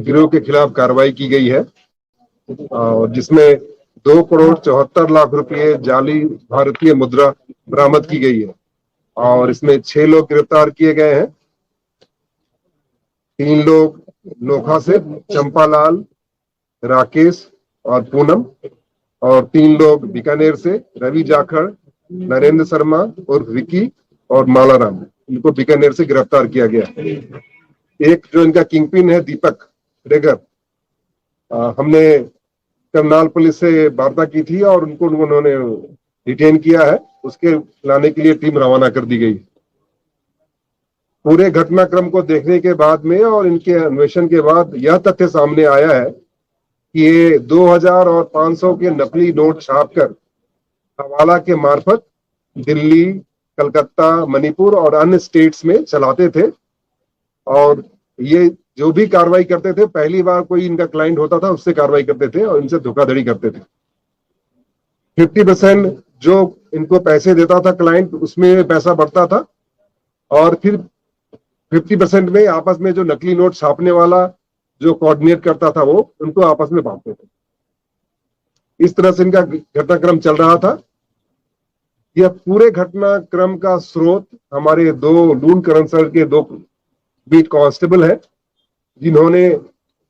गिरोह के खिलाफ कार्रवाई की गई है, और जिसमें 2,74,00,000 रुपये जाली भारतीय मुद्रा बरामद की गई है। और इसमें 6 लोग गिरफ्तार किए गए हैं। 3 लोग नोखा से, चंपालाल, राकेश और पूनम, और 3 लोग बीकानेर से, रवि जाखड़, नरेंद्र शर्मा और विकी और मालाराम, इनको बीकानेर से गिरफ्तार किया गया। एक जो इनका किंगपिन है दीपक रेगर, हमने करनाल पुलिस से वार्ता की थी और उन्होंने डिटेन किया है। उसके लाने के लिए टीम रवाना कर दी गई। पूरे घटनाक्रम को देखने के बाद में और इनके अन्वेषण के बाद यह तथ्य सामने आया है कि ये 2000 और 500 के नकली नोट छापकर हवाला के मार्फत दिल्ली, कलकत्ता, मणिपुर और अन्य स्टेट्स में चलाते थे। और ये जो भी कार्रवाई करते थे, पहली बार कोई इनका क्लाइंट होता था उससे कार्रवाई करते थे और इनसे धोखाधड़ी करते थे। 50% जो इनको पैसे देता था क्लाइंट, उसमें पैसा बढ़ता था, और फिर 50% में आपस में जो नकली नोट छापने वाला जो कोऑर्डिनेट करता था वो उनको आपस में बांटते थे। इस तरह से इनका घटनाक्रम चल रहा था। यह पूरे घटनाक्रम का स्रोत हमारे 2 लून करनसर के 2 बीट कांस्टेबल है, जिन्होंने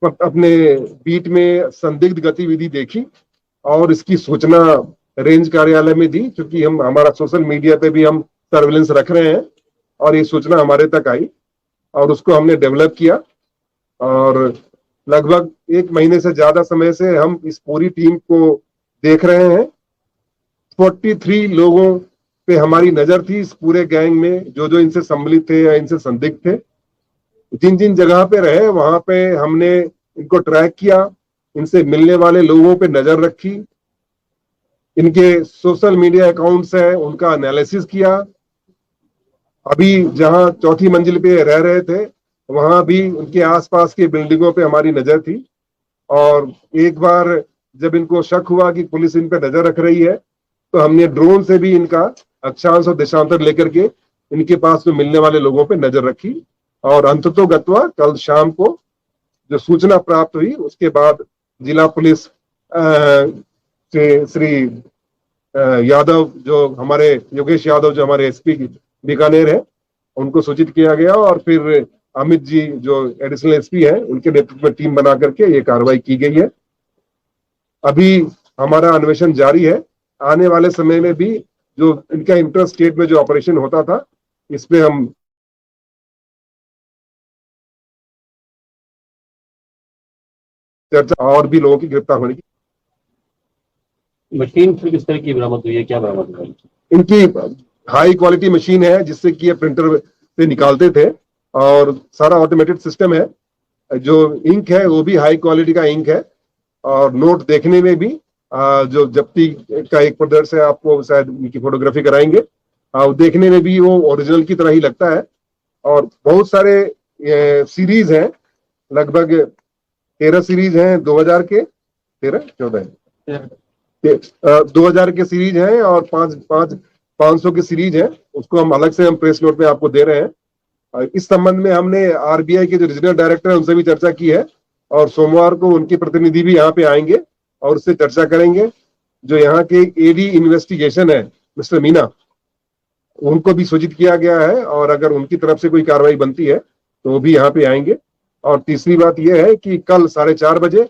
अपने बीट में संदिग्ध गतिविधि देखी और इसकी सूचना रेंज कार्यालय में दी। क्योंकि हमारा सोशल मीडिया पे भी हम सर्विलेंस रख रहे हैं और ये सूचना हमारे तक आई और उसको हमने डेवलप किया। और लगभग 1 महीने से ज्यादा समय से हम इस पूरी टीम को देख रहे हैं। 43 लोगों पे हमारी नजर थी इस पूरे गैंग में, जो इनसे सम्मिलित थे या इनसे संदिग्ध थे। जिन जिन जगह पे रहे वहां पे हमने इनको ट्रैक किया, इनसे मिलने वाले लोगों पे नजर रखी, इनके सोशल मीडिया अकाउंट्स है उनका एनालिसिस किया। अभी जहां चौथी मंजिल पे रह रहे थे वहां भी उनके आसपास की बिल्डिंगों पे हमारी नजर थी। और एक बार जब इनको शक हुआ कि पुलिस इन पे नजर रख रही है तो हमने ड्रोन से भी इनका अक्षांश और देशांतर लेकर के इनके पास में मिलने वाले लोगों पे नजर रखी। और अंततोगत्वा कल शाम को जो सूचना प्राप्त हुई उसके बाद जिला पुलिस से श्री यादव, जो हमारे योगेश यादव जो हमारे एसपी बीकानेर है, उनको सूचित किया गया। और फिर अमित जी जो एडिशनल एसपी है उनके नेतृत्व में टीम बना करके ये कार्रवाई की गई है। अभी हमारा अन्वेषण जारी है। आने वाले समय में भी जो इनका इंटर स्टेट में जो ऑपरेशन होता था इसमें हम चर्चा और भी लोगों की गिरफ्तार होने की। मशीन फिर किस तरह की बरामद हुई है, क्या बरामद हुआ? इनकी हाई क्वालिटी मशीन है जिससे कि ये प्रिंटर से निकालते थे, और सारा ऑटोमेटेड सिस्टम है। जो इंक है वो भी हाई क्वालिटी का इंक है, और नोट देखने में भी जो जब्ती का एक प्रदर्शन है, आपको शायद उनकी फोटोग्राफी कराएंगे, देखने में भी वो ओरिजिनल की तरह ही लगता है। और बहुत सारे सीरीज हैं, लगभग 13 सीरीज हैं 2000 के, 2000 के सीरीज हैं और 500 के सीरीज हैं। उसको हम अलग से हम प्रेस नोट में आपको दे रहे हैं। इस संबंध में हमने आरबीआई के जो रीजनल डायरेक्टर है उनसे भी चर्चा की है, और सोमवार को उनके प्रतिनिधि भी यहाँ पे आएंगे और उससे चर्चा करेंगे। जो यहाँ के एडी इन्वेस्टिगेशन है मिस्टर मीना, उनको भी सूचित किया गया है, और अगर उनकी तरफ से कोई कार्रवाई बनती है तो वो भी यहाँ पे आएंगे। और तीसरी बात यह है कि कल 4:30 बजे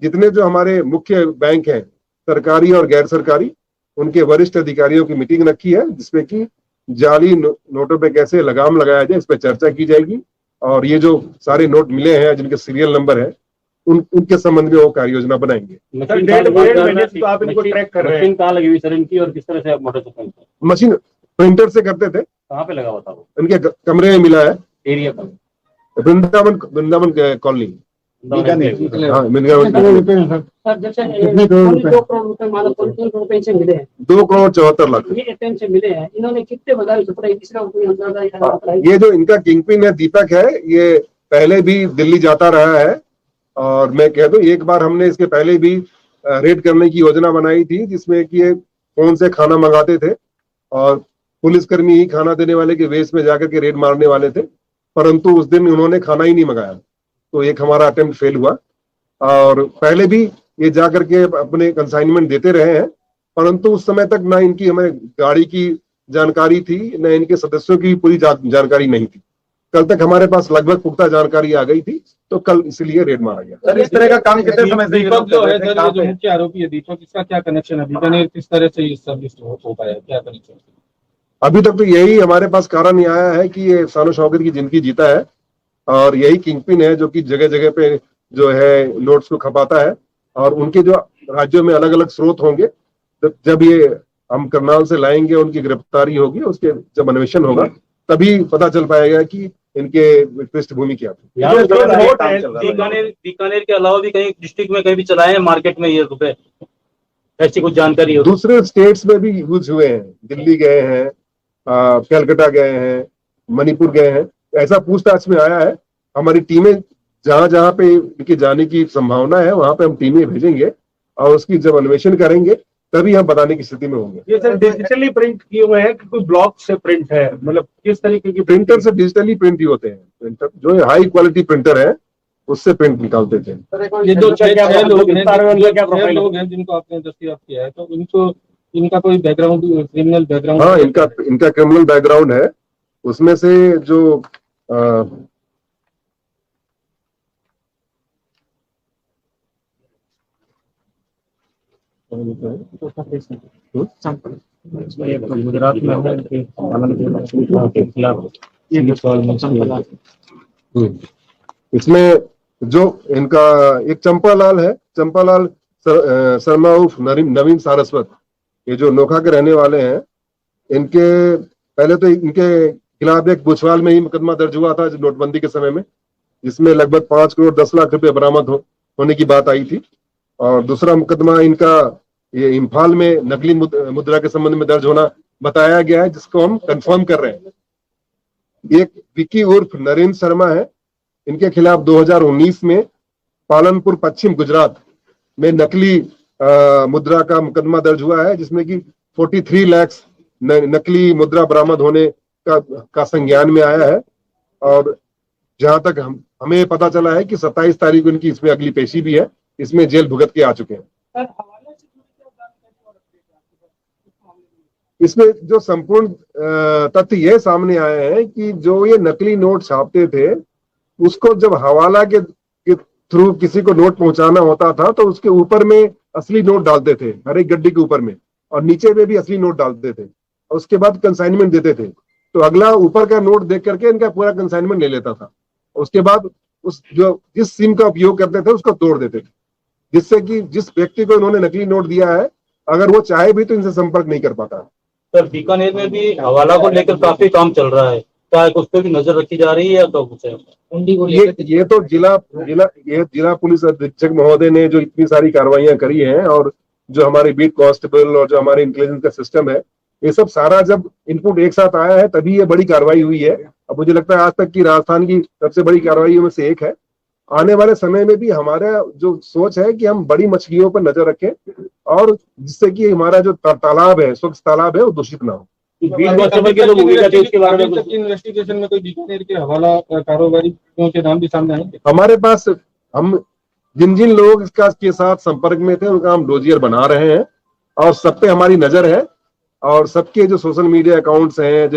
जितने जो हमारे मुख्य बैंक हैं, सरकारी और गैर सरकारी, उनके वरिष्ठ अधिकारियों की मीटिंग रखी है, जिसमें कि जाली नोटों पे कैसे लगाम लगाया जाए इस पर चर्चा की जाएगी। और ये जो सारे नोट मिले हैं जिनके सीरियल नंबर है उनके संबंध में वो कार्य योजना बनाएंगे। मशीन कहाँ लगी हुई सर इनकी, और किस तरह से आप मोटरसाइकिल? मशीन प्रिंटर से करते थे। कहाँ पे लगा हुआ था वो? इनके कमरे में मिला है, एरिया का वृंदावन कॉलोनी। हाँ, सर जैसे 2 करोड़ रुपए मानो 3 करोड़ रुपए से मिले हैं, 2,74,00,000 ये एटीएम से मिले हैं। इन्होंने कितने बाजार छुपा, इसका कोई अंदाजा? ये जो इनका किंगपिन है दीपक है, ये पहले भी दिल्ली जाता रहा है। और मैं कह दूं, एक बार हमने इसके पहले भी रेड करने की योजना बनाई थी, जिसमें कि ये फोन से खाना मंगाते थे और पुलिसकर्मी ही खाना देने वाले के वेश में जाकर के रेड मारने वाले थे। परंतु उस दिन उन्होंने खाना ही नहीं मंगाया, तो एक हमारा अटेम्प्ट फेल हुआ। और पहले भी ये जा करके अपने कंसाइनमेंट देते रहे हैं, परंतु उस समय तक ना इनकी हमें गाड़ी की जानकारी थी, न इनके सदस्यों की पूरी जानकारी नहीं थी। कल तक हमारे पास लगभग पुख्ता जानकारी आ गई थी, तो कल इसलिए रेड मारा गया। सर, इस तरह का काम कितने समय से दीपक जो है सर, ये कहाँ जो पे? मुख्य आरोपी है दीपक, इसका क्या कनेक्शन है? बीकानेर किस तरह से इस सब हो पाया, क्या कनेक्शन? अभी तक तो यही हमारे पास कारण आया है कि ये शान शौकत की जिंदगी जीता है और यही किंगपिन है जो कि जगह जगह पे जो है नोट्स को खपाता है। और उनके जो राज्यों में अलग अलग स्रोत होंगे, जब ये हम करनाल से लाएंगे, उनकी गिरफ्तारी होगी, उसके जब अन्वेषण होगा तभी पता चल पाएगा कि इनके पृष्ठभूमि क्या थी। यहाँ पे बीकानेर के अलावा भी कहीं डिस्ट्रिक्ट में कहीं भी चलाए हैं मार्केट में ये रुपए, ऐसी कुछ जानकारी हो? दूसरे स्टेट्स में भी यूज हुए हैं, दिल्ली गए हैं, कलकत्ता गए हैं, मणिपुर गए हैं, ऐसा पूछताछ में आया है। हमारी टीमें जहां जहां पे इनके जाने की संभावना है वहां पे हम टीमें भेजेंगे और उसकी जब अन्वेषण करेंगे तभी हम बताने की स्थिति में होंगे। ये सर डिजिटली प्रिंट किए हुए हैं कि कोई ब्लॉक से प्रिंट है, मतलब किस तरीके की प्रिंटर से डिजिटली प्रिंट ही होते हैं। प्रिंटर जो हाई क्वालिटी प्रिंटर है उससे प्रिंट निकालते थे। ये जो छह लोग हैं, क्या प्रोफाइल लोग हैं जिनको आपने दस्तयाब किया है, तो इनको इनका कोई बैकग्राउंड, क्रिमिनल बैकग्राउंड? हाँ, इनका क्रिमिनल बैकग्राउंड है। उसमें से जो गुजरात में के खिलाफ इसमें जो इनका एक चंपालाल है, चंपालाल शर्मा उर्फ नवीन सारस्वत, ये जो नोखा के रहने वाले हैं, इनके पहले तो इनके खिलाफ एक भुजवाल में ही मुकदमा दर्ज हुआ था नोटबंदी के समय में, जिसमें लगभग 5 करोड़ 10 लाख रुपए बरामद होने की बात आई थी। और दूसरा मुकदमा इनका ये इम्फाल में नकली मुद्रा के संबंध में दर्ज होना बताया गया है, जिसको हम कंफर्म कर रहे हैं। एक विकी उर्फ नरेंद्र शर्मा है, इनके खिलाफ 2019 में पालनपुर पश्चिम गुजरात में नकली मुद्रा का मुकदमा दर्ज हुआ है, जिसमें कि 43 लाख नकली मुद्रा बरामद होने का संज्ञान में आया है। और जहां तक हमें पता चला है कि 27 तारीख को इनकी इसमें अगली पेशी भी है, इसमें जेल भुगत के आ चुके हैं। इसमें जो संपूर्ण तथ्य ये सामने आए हैं कि जो ये नकली नोट छापते थे, उसको जब हवाला के थ्रू किसी को नोट पहुंचाना होता था तो उसके ऊपर में असली नोट डालते थे, हर एक गड्डी के ऊपर में, और नीचे में भी असली नोट डालते थे और उसके बाद कंसाइनमेंट देते थे। तो अगला ऊपर का नोट देख करके इनका पूरा कंसाइनमेंट ले लेता था। उसके बाद जिस सिम का उपयोग करते थे उसको तोड़ देते थे, जिससे कि जिस व्यक्ति को इन्होंने नकली नोट दिया है, अगर वो चाहे भी तो इनसे संपर्क नहीं कर पाता। सर, बीकानेर में भी हवाला को लेकर काफी काम चल रहा है, क्या उस पर भी नजर रखी जा रही है या तो कुछ है? ये तो जिला पुलिस अधीक्षक महोदय ने जो इतनी सारी कार्रवाइयां करी हैं, और जो हमारे बीट कांस्टेबल और जो हमारे इंटेलिजेंस का सिस्टम है, ये सब सारा जब इनपुट एक साथ आया है तभी ये बड़ी कार्रवाई हुई है। अब मुझे लगता है आज तक की राजस्थान की सबसे बड़ी कार्रवाइयों में से एक है। आने वाले समय में भी हमारा जो सोच है कि हम बड़ी मछलियों पर नजर रखें और जिससे कि हमारा जो तालाब है, स्वच्छ तालाब है, वो दूषित ना हो। इन्वेस्टिगेशन में कोई बीकानेर के हवाला कारोबारियों के नाम भी सामने आएंगे? हमारे पास हम जिन जिन लोग के साथ संपर्क में थे उनका हम डोजियर बना रहे हैं और सब पे हमारी नजर है, और सबके जो सोशल मीडिया अकाउंट्स हैं,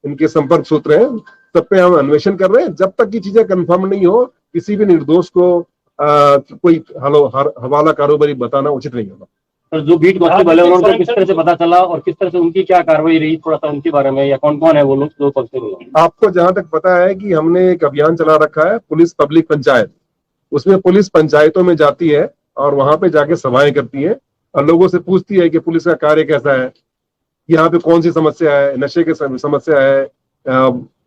इनके संपर्क सूत्र हैं, सब पे हम अन्वेषण कर रहे हैं। जब तक की चीजें कंफर्म नहीं हो, किसी भी निर्दोष को कोई हवाला कारोबारी बताना उचित नहीं होगा। सर, जो बीट कांस्टेबल है उनको किस तरह से पता चला और किस तरह से उनकी क्या कार्रवाई रही, थोड़ा सा उनके बारे में, या कौन कौन है वो लोग जो कांस्टेबल? आपको जहां तक पता है कि हमने एक अभियान चला रखा है, पुलिस पब्लिक पंचायत। उसमें पुलिस पंचायतों में जाती है और वहां पे जाके सभाएं करती है और लोगों से पूछती है कि पुलिस का कार्य कैसा है, यहाँ पे कौन सी समस्या है, नशे की समस्या है,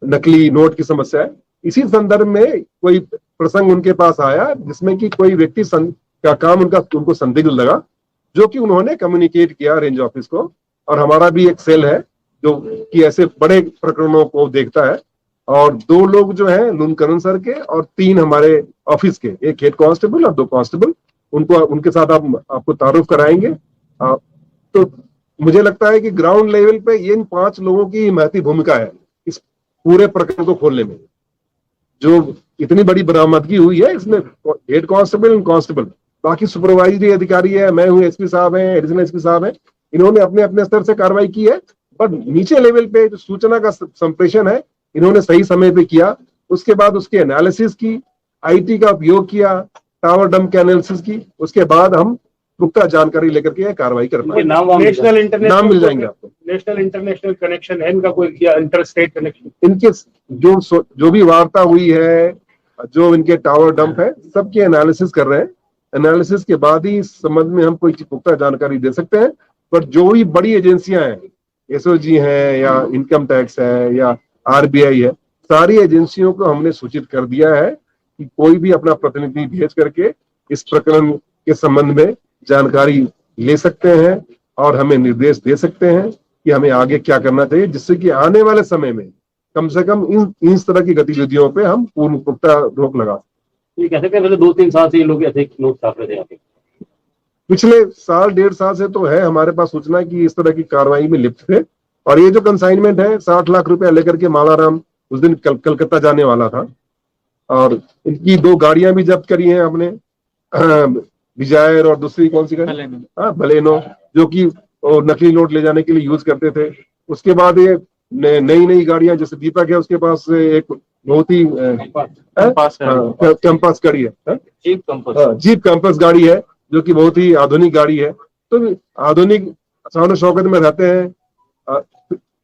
नकली नोट की समस्या है। इसी संदर्भ में कोई प्रसंग उनके पास आया जिसमें कि कोई व्यक्ति का काम उनको संदिग्ध लगा, जो कि उन्होंने कम्युनिकेट किया रेंज ऑफिस को। और हमारा भी एक सेल है जो कि ऐसे बड़े प्रकरणों को देखता है, और 2 लोग जो हैं लुनकरण सर के और 3 हमारे ऑफिस के, एक हेड कांस्टेबल और 2 कांस्टेबल, उनके साथ आपको तारुफ कराएंगे। तो मुझे लगता है कि ग्राउंड लेवल पे इन 5 लोगों की महती भूमिका है इस पूरे प्रकरण को खोलने में। जो इतनी बड़ी बरामदगी हुई है, इसमें हेड कांस्टेबल एंड कांस्टेबल, बाकी सुपरवाइजरी अधिकारी है, मैं हूँ, एसपी साहब हैं, एडिशनल एसपी साहब हैं, इन्होंने अपने अपने स्तर से कार्रवाई की है। पर नीचे लेवल पे जो सूचना का संप्रेषण है, इन्होंने सही समय पे किया। उसके बाद उसके एनालिसिस की, आईटी का उपयोग किया, टावर डंप के एनालिसिस की, उसके बाद हम पुख्ता जानकारी लेकर के कार्रवाई कर पाए। नेशनल इंटरनेशनल नाम मिल जाएंगे आपको। नेशनल इंटरनेशनल कनेक्शन है इनका कोई क्या, इंटर स्टेट कनेक्शन? इनके जो भी वार्ता हुई है, जो इनके टावर डंप है, सबके एनालिसिस कर रहे हैं। एनालिसिस के बाद ही इस संबंध में हम कोई पुख्ता जानकारी दे सकते हैं। पर जो भी बड़ी एजेंसियां हैं, एसओजी है या इनकम टैक्स है या आरबीआई है, सारी एजेंसियों को हमने सूचित कर दिया है कि कोई भी अपना प्रतिनिधि भेज करके इस प्रकरण के संबंध में जानकारी ले सकते हैं और हमें निर्देश दे सकते हैं कि हमें आगे क्या करना चाहिए, जिससे कि आने वाले समय में कम से कम इस तरह की गतिविधियों पे हम पूर्ण पुख्ता रोक लगा। ये कह सकते हैं पहले 2-3 साल से ये लोग ऐसे नोट छाप रहे थे यहाँ पे। पिछले साल 1.5 साल से तो है हमारे पास सूचना कि इस तरह की कार्रवाई में लिप्त थे। और ये जो कंसाइनमेंट है 60 लाख रुपया लेकर के मालाराम उस दिन कलकत्ता जाने वाला था, और इनकी 2 गाड़ियां भी जब्त करी हैं हमने, डिजायर और दूसरी कौन सी गाड़ी, बलेनो, जो कि नकली नोट ले जाने के लिए यूज करते थे। उसके बाद ये नई गाड़ियां, जैसे दीपक है उसके पास एक बहुत ही कैंपस गाड़ी है, जीप कैंपस गाड़ी है, जो कि बहुत ही आधुनिक गाड़ी है। तो आधुनिक शान शौकत में रहते हैं।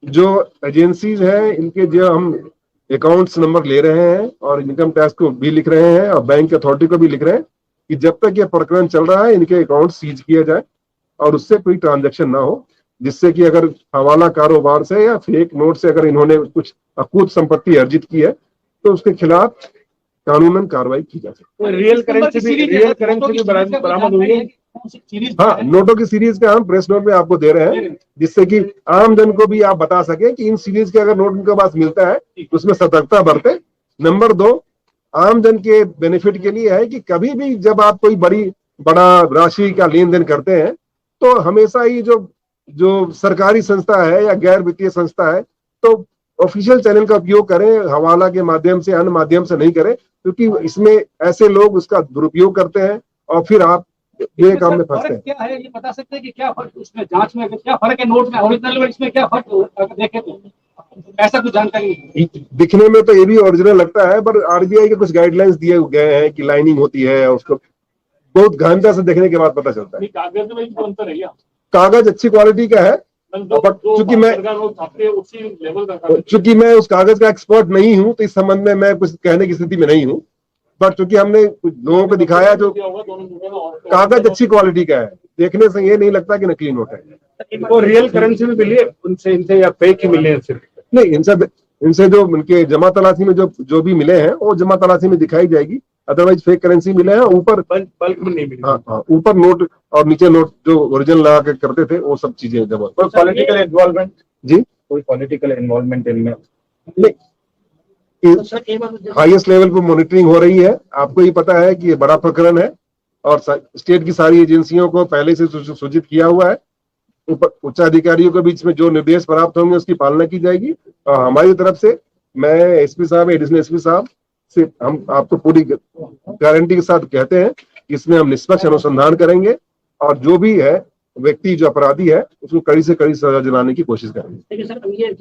जो एजेंसीज हैं, इनके जो हम अकाउंट्स नंबर ले रहे हैं और इनकम टैक्स को भी लिख रहे हैं और बैंक अथॉरिटी को भी लिख रहे हैं कि जब तक ये प्रकरण चल रहा है इनके अकाउंट सीज किया जाए और उससे कोई ट्रांजैक्शन ना हो, जिससे कि अगर हवाला कारोबार से या फेक नोट से अगर इन्होंने कुछ अकूत संपत्ति अर्जित की है तो उसके खिलाफ कानूनन कार्रवाई की जा सकती है। रियल करेंसी भी बरामद हुई है। हाँ, नोटों की सीरीज का हम प्रेस नोट में आपको दे रहे हैं, जिससे कि आम जन को भी आप बता सके कि इन सीरीज के अगर नोट उनके पास मिलता है तो उसमें सतर्कता बरते। नंबर 2, आम जन के बेनिफिट के लिए है कि कभी भी जब आप कोई बड़ा राशि का लेन देन करते हैं तो हमेशा ही जो सरकारी संस्था है या गैर वित्तीय संस्था है तो ऑफिशियल चैनल का उपयोग करें, हवाला के माध्यम से, अन्य माध्यम से नहीं करें, क्योंकि इसमें ऐसे लोग उसका दुरुपयोग करते हैं और फिर आप ये काम में फंसते हैं। क्या है ये बता सकते हैं कि क्या फर्क उसमें, जांच में क्या फर्क है, नोट में ओरिजिनल में इसमें क्या फर्क, अगर देखें तो ऐसा कुछ जानकारी नहीं। दिखने में तो ये भी ओरिजिनल लगता है, पर आरबीआई के कुछ गाइडलाइंस दिए गए हैं कि लाइनिंग होती है, उसको बहुत गहनता से देखने के बाद पता चलता है। कागज में कौन सा रहेगा? कागज अच्छी क्वालिटी का है, बट चूंकि मैं उस कागज का एक्सपर्ट नहीं हूं तो इस संबंध में मैं कुछ कहने की स्थिति में नहीं हूं। बट चूंकि हमने कुछ लोगों को दिखाया जो कागज अच्छी क्वालिटी का है, देखने से ये नहीं लगता कि नकली नोट है। इनको रियल करेंसी में मिली है इनसे या फेक ही मिले हैं सिर्फ? नहीं, इनसे जो उनके जमा तलाशी में जो भी मिले हैं वो जमा तलाशी में दिखाई जाएगी, अदरवाइज फेक करेंसी मिले हैं। ऊपर बल्क में नहीं मिली। हाँ, ऊपर नोट और नीचे नोट जो ओरिजिनल लगा के करते थे वो सब चीजें जमा। पॉलिटिकल इन्वॉल्वमेंट जी, कोई पॉलिटिकल इन्वॉल्वमेंट इनमें नहीं, हाईएस्ट लेवल पर मॉनिटरिंग हो रही है। आपको ये पता है कि ये बड़ा प्रकरण है और स्टेट की सारी एजेंसियों को पहले से सूचित किया हुआ है। उच्चाधिकारियों के बीच में जो निर्देश प्राप्त होंगे उसकी पालना की जाएगी। और हमारी तरफ से मैं एसपी साहब, एडिशनल एसपी साहब से हम आपको पूरी गारंटी के साथ कहते हैं कि इसमें हम निष्पक्ष अनुसंधान करेंगे और जो भी है व्यक्ति जो अपराधी है उसको कड़ी से कड़ी सजा दिलाने की कोशिश करेंगे। लेकिन सर ये